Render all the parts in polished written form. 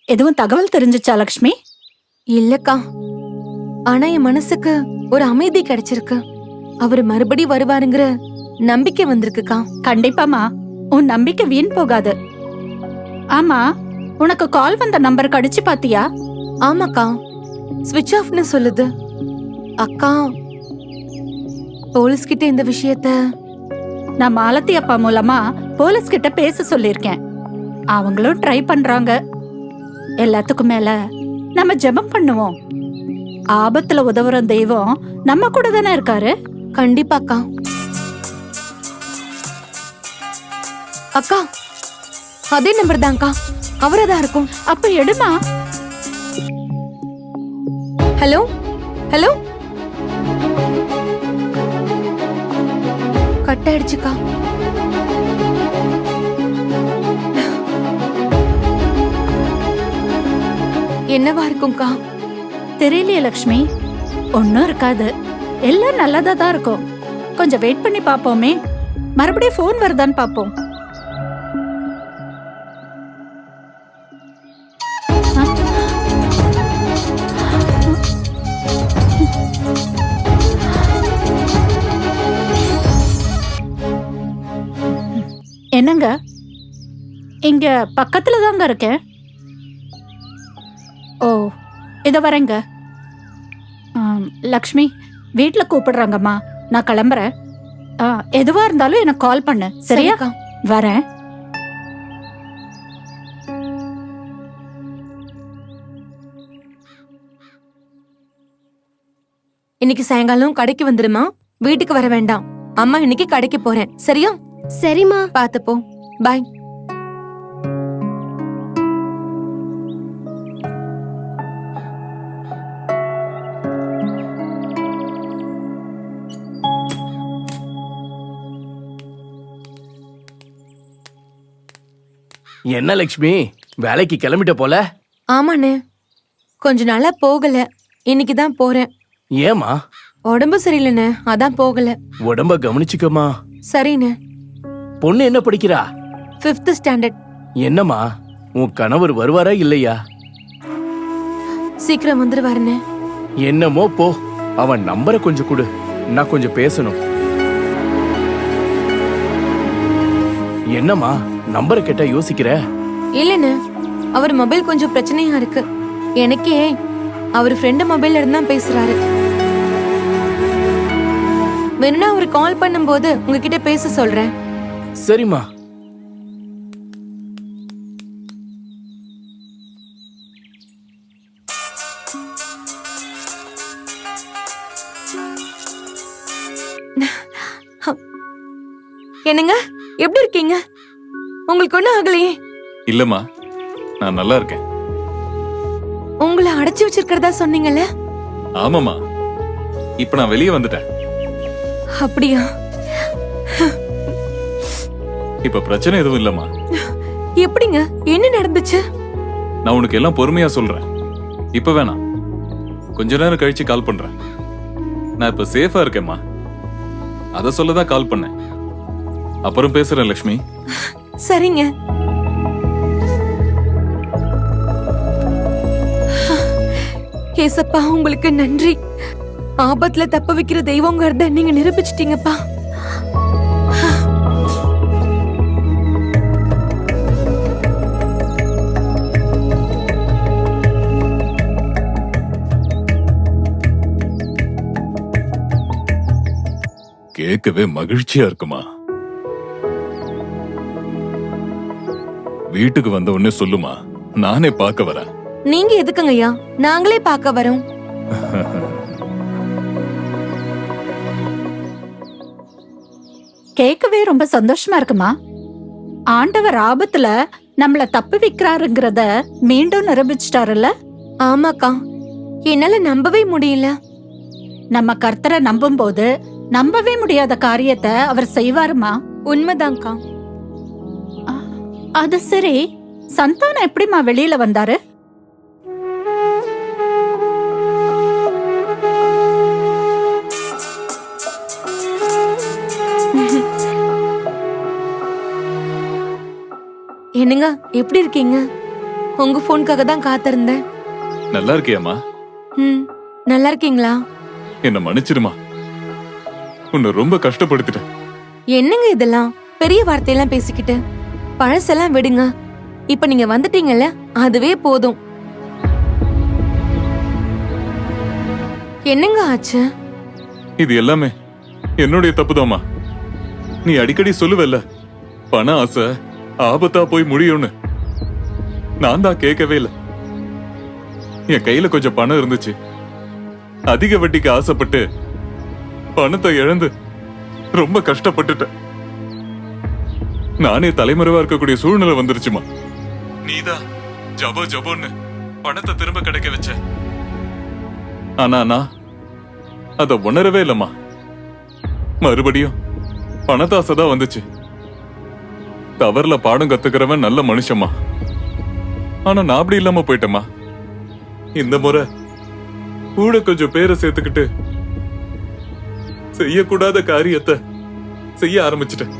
எதுவும் தகவல் தெரிஞ்சுச்சா லக்ஷ்மி? இல்லக்கா, ஆனா என் மனசுக்கு ஒரு அமைதி கிடைச்சிருக்கு. அவரு மறுபடி வருவாருங்கிற நம்பிக்கை வந்திருக்குக்கா. கண்டிப்பாமா, உன் நம்பிக்கை வீண் போகாது. ஆமா, உனக்கு கால் வந்த நம்பர் கடிச்சு பாத்தியா? ஆமாக்கா, ஸ்விட்ச் ஆஃப்னு சொல்லுது. அக்கா, போலீஸ் கிட்ட இந்த விஷயத்த நான் மாலத்தி அப்பா மூலமா போலீஸ் கிட்ட பேச சொல்லிருக்கேன். அவங்களும் ட்ரை பண்றாங்க. எல்லாத்துக்கும் மேல நம்ம ஜெபம் பண்ணுவோம். ஆபத்துல உதவுற தெய்வம் நம்ம கூட தானே இருக்காரு. கண்டிப்பாக்கா. அக்கா, அதே நம்பர் தான்க்கா, அவரதான் இருக்கும். அப்ப எடுமா. ஹலோ ஹலோ, கட் ஆயிடுச்சுக்கா. என்னவா இருக்கும்க்கா? தெரியலையே லக்ஷ்மி, ஒன்னும் இருக்காது. எல்லாம் நல்லதா தான் இருக்கும். கொஞ்சம் வெயிட் பண்ணி பாப்போமே. மறுபடியும் போன் வருதான்னு பாப்போம். என்னங்க, இங்க பக்கத்துல தாங்க இருக்கேன். ஓ, இத வரேங்க. லக்ஷ்மி, வீட்ல கூப்பிடுறாங்கம்மா, நான் கிளம்புறேன். எதுவா இருந்தாலும் எனக்கு கால் பண்ணு, சரியா? வரேன். இன்னைக்கு சாயங்காலம் கடைக்கு வந்துருமா, வீட்டுக்கு வர வேண்டாம். அம்மா இன்னைக்கு கடைக்கு போறேன், சரியா? சரிம்மா. பாத்துப்போ. பாய். என்ன லக்ஷ்மி, வேலைக்கு கிளம்பிட்ட போல? ஆமாண்ணே, கொஞ்ச நாளா போகல, இன்னைக்குதான் போறேன். ஏமா? உடம்பு சரியில்லைண்ணே, அதான் போகல. உடம்ப கவனிச்சுக்கமா. சரிண்ணே. பொண்ணு என்ன படிக்கிறா? 5th standard. என்னம்மா, உன் கணவர் வருவாரா இல்லையா? சீக்கிரம் வந்துருவாருண்ணே. என்னமோ போ, அவன் நம்பரை கொஞ்சம் கொடு, நான் கொஞ்சம் பேசணும். என்னம்மா, நம்பரை கேட்டா யோசிக்கிற? இல்லண்ணே, அவர் மொபைல் கொஞ்சம் பிரச்சனையா இருக்கு. எனக்கே அவர் ஃப்ரெண்ட் மொபைல்ல இருந்து தான் பேசுறாரு. வேணும்னா அவர் கால் பண்ணும்போது உங்ககிட்ட பேச சொல்றேன். சரிம்மா. என்னங்க, எப்படி இருக்கீங்க? உங்களுக்கு ஒண்ணும் ஆகலையே? இல்லம்மா, நான் நல்லா இருக்கேன். உங்களை அடைச்சு வச்சிருக்கிறதா சொன்னீங்கல்ல? ஆமாமா, இப்ப நான் வெளியே வந்துட்டேன். அப்படியா? இப்ப பிரச்சனை எதுவும் இல்லம்மா. எப்படிங்க, என்ன நடந்துச்சு? நான் உனக்கு எல்லாம் பொறுமையா சொல்றேன். இப்ப வேணாம், கொஞ்ச நேரம் கழிச்சு கால் பண்றேன். நான் இப்ப சேஃபா இருக்கேம்மா, அத சொல்லதான் கால் பண்ணேன். அப்புறம் பேசுறேன் லட்சுமி. சரிங்க. ஏசப்பா, உங்களுக்கு நன்றி. ஆபத்துல தப்ப வைக்கிற தெய்வங்கிறத நீங்க நிரூபிச்சிட்டீங்கப்பா. கேட்கவே மகிழ்ச்சியா இருக்குமா? வீட்டுக்கு வந்த உடனே சொல்லுமா, நானே பார்க்க வரேன். நீங்க எதுக்குங்கய்யா, நாங்களே பார்க்க வரோம். கேட்கவே ரொம்ப சந்தோஷமா இருக்குமா. ஆண்டவர் ஆபத்துல நம்மள தப்பு வைக்கிறாருங்கிறத மீண்டும் நிரூபிச்சிட்டாருல்ல? ஆமாக்கா, என்னால நம்பவே முடியல. நம்ம கர்த்தரை நம்பும் போது நம்பவே முடியாத காரியத்தை அவர் செய்வாருமா. உண்மைதான்க்கா. அது சரி, சந்தானம் எப்படிமா வெளியில வந்தாரு? என்னங்க, எப்படி இருக்கீங்க? உங்க போனுக்காக தான் காத்திருந்தேன். நல்லா இருக்கியாம்மா? ம், நல்லா இருக்கீங்களா? என்ன மன்னிச்சிருமா, உன்னை ரொம்ப கஷ்டப்படுத்திட்டேன். என்னங்க இதெல்லாம் பெரிய வார்த்தையெல்லாம் பேசிக்கிட்டு? பழசெல்லாம் விடுங்க. இப்ப நீங்க வந்துட்டீங்கல்ல, அதுவே போதும். என்னங்க ஆச்சு? இது எல்லாமே என்னுடைய தப்புதாம்மா. நீ அடிக்கடி சொல்லுவல்ல, பண ஆசை ஆபத்தா போய் முடியும்னு. நான் தான் கேட்கவே இல்லை. என் கையில கொஞ்சம் பணம் இருந்துச்சு. அதிக வட்டிக்கு ஆசைப்பட்டு பணத்தை இழந்து ரொம்ப கஷ்டப்பட்டுட்டேன். நானே தலைமறைவா இருக்கக்கூடிய சூழ்நிலை வந்துருச்சுமா. நீதான் ஜபோ ஜபோன்னு பணத்தை திரும்ப கிடைக்க வச்ச. ஆனா நான் அத உணரவே இல்லம்மா. மறுபடியும் பணத்தாசைதான் வந்துச்சு. தவறுல பாடம் கத்துக்கிறவன் நல்ல மனுஷம்மா. ஆனா நான் அப்படி இல்லாம போயிட்டேம்மா. இந்த முறை கூட கொஞ்சம் பேரை சேர்த்துக்கிட்டு செய்யக்கூடாத காரியத்தை செய்ய ஆரம்பிச்சிட்டேன்.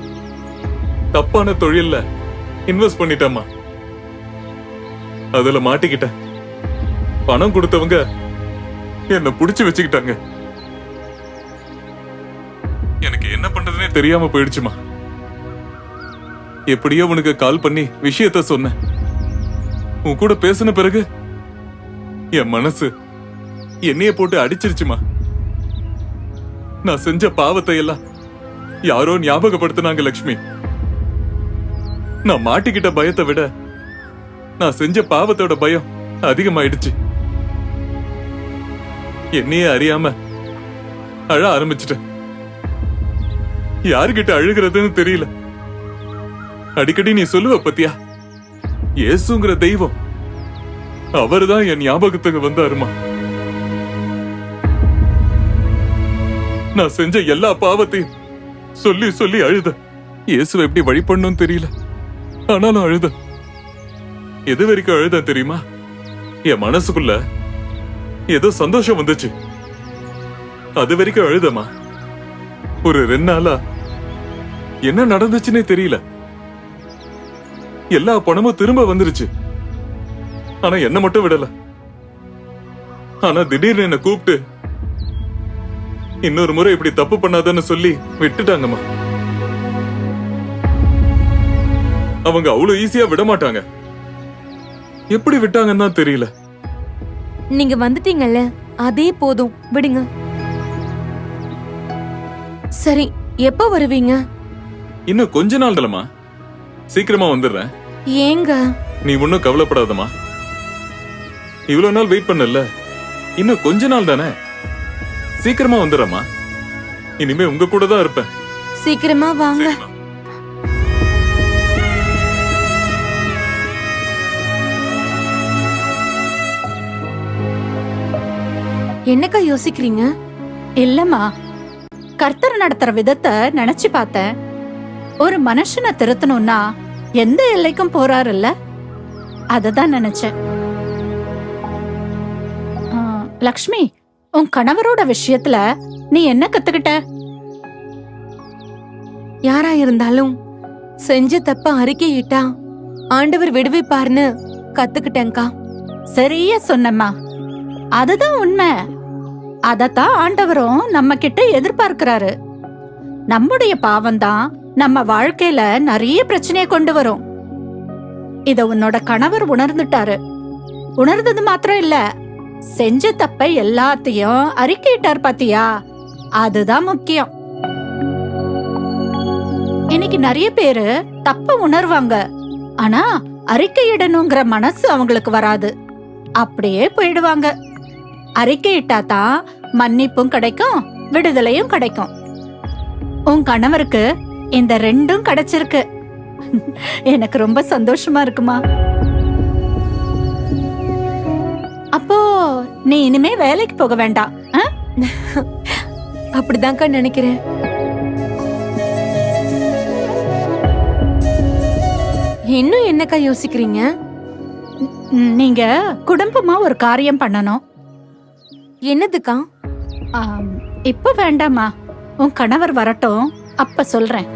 தப்பான தொழில்ல இன்வெஸ்ட் பண்ணிட்டேம்மா. அதுல மாட்டிக்கிட்டேன். பணம் கொடுத்தவங்க என்ன புடிச்சு வச்சுக்கிட்டாங்க. எனக்கு என்ன பண்றதுனே தெரியாம போயிடுச்சுமா. எப்படியோ உனக்கு கால் பண்ணி விஷயத்த சொன்னேன். உன் கூட பேசின பிறகு என் மனசு என்னைய போட்டு அடிச்சிருச்சுமா. நான் செஞ்ச பாவத்தை எல்லாம் யாரோ ஞாபகப்படுத்தினாங்க லட்சுமி. நான் மாட்டிக்கிட்ட பயத்தை விட நான் செஞ்ச பாவத்தோட பயம் அதிகமாயிடுச்சு. என்னையே அறியாம அழ ஆரம்பிச்சிட்டேன். யாருகிட்ட அழுகிறதுன்னு தெரியல. அடிக்கடி நீ சொல்லுவ பத்தியா, இயேசுங்கிற தெய்வம் அவர்தான் என் ஞாபகத்துக்கு வந்தாருமா. நான் செஞ்ச எல்லா பாவத்தையும் சொல்லி சொல்லி அழுத. இயேசுவை எப்படி வழிபடணும்னு தெரியல, ஆனாலும் அழுத. எது வரைக்கும் அழுத தெரியுமா? என் மனசுக்குள்ள ஏதோ சந்தோஷம் வந்துச்சு, அது வரைக்கும் அழுதமா. ஒரு 2 நாளா என்ன நடந்துச்சுன்னே தெரியல. எல்லா பணமும் திரும்ப வந்துருச்சு, ஆனா என்ன மட்டும் விடல. ஆனா திடீர்னு என்ன கூப்பிட்டு இன்னொரு முறை இப்படி தப்பு பண்ணாதன்னு சொல்லி விட்டுட்டாங்கம்மா. அவங்க அவ்வளவு ஈஸியா விட மாட்டாங்க. எப்படி விட்டாங்கன்னா தெரியல. நீங்க வந்துட்டீங்கல்ல, அதே போதும், விடுங்க. சரி, எப்ப வருவீங்க? இன்னும் கொஞ்ச நாள் தானம்மா, சீக்கிரமா வந்துடுறேன். ஏங்க? நீ ஒன்னும் கவலைப்படாதம்மா. இவ்வளவு நாள் வெயிட் பண்ணல, இன்னும் கொஞ்ச நாள் தானே, சீக்கிரமா வந்துடுறேம்மா. இனிமே உங்க கூட தான் இருப்பேன். சீக்கிரமா வாங்க. சரிம்மா. என்னக்கா யோசிக்கிறீங்க? இல்லம்மா, கர்த்தர் நடத்துற விதத்தை நினைச்சு பார்த்தேன். ஒரு மனுஷனை திருத்தணும்னா எந்த எல்லைக்கும் போறாருல்ல, அததான் நினைச்சேன். லக்ஷ்மி, உன் கணவரோட விஷயத்துல நீ என்ன கத்துக்கிட்ட? யாரா இருந்தாலும் செஞ்ச தப்ப அறிக்கையிட்டா ஆண்டவர் விடுவிப்பார்னு கத்துக்கிட்டேன்க்கா. சரியா சொன்னம்மா, அதுதான் உண்மை. அதத்தான் ஆண்டவரும் நம்ம கிட்ட எதிர்பார்க்கிறாரு. நம்முடைய பாவம்தான் நம்ம வாழ்க்கையில நிறைய பிரச்சனையை கொண்டு வரும். இத உன்னோட கணவர் உணர்ந்துட்டாரு. உணர்ந்தது மாத்திரம் இல்ல, செஞ்ச தப்பை எல்லாத்தையும் அறிக்கையிட்டார் பாத்தியா, அதுதான் முக்கியம். இன்னைக்கு நிறைய பேரு தப்ப உணர்வாங்க, ஆனா அறிக்கையிடணுங்கிற மனசு அவங்களுக்கு வராது. அப்படியே போயிடுவாங்க. அறிக்கையிட்டா தான் மன்னிப்பும் கிடைக்கும், விடுதலையும் கிடைக்கும். உன் கணவருக்கு இந்த 2ம் கிடைச்சிருக்கு. எனக்கு ரொம்ப சந்தோஷமா இருக்குமா. அப்போ நீ இனிமே வேலைக்கு போக வேண்டாம். அப்படிதான்க்கா நினைக்கிறேன். இன்னும் என்னக்கா யோசிக்கிறீங்க? நீங்க குடும்பமா ஒரு காரியம் பண்ணணும். என்னதுக்கா? இப்ப வேண்டாமா, உன் கணவர் வரட்டும், அப்ப சொல்றேன்.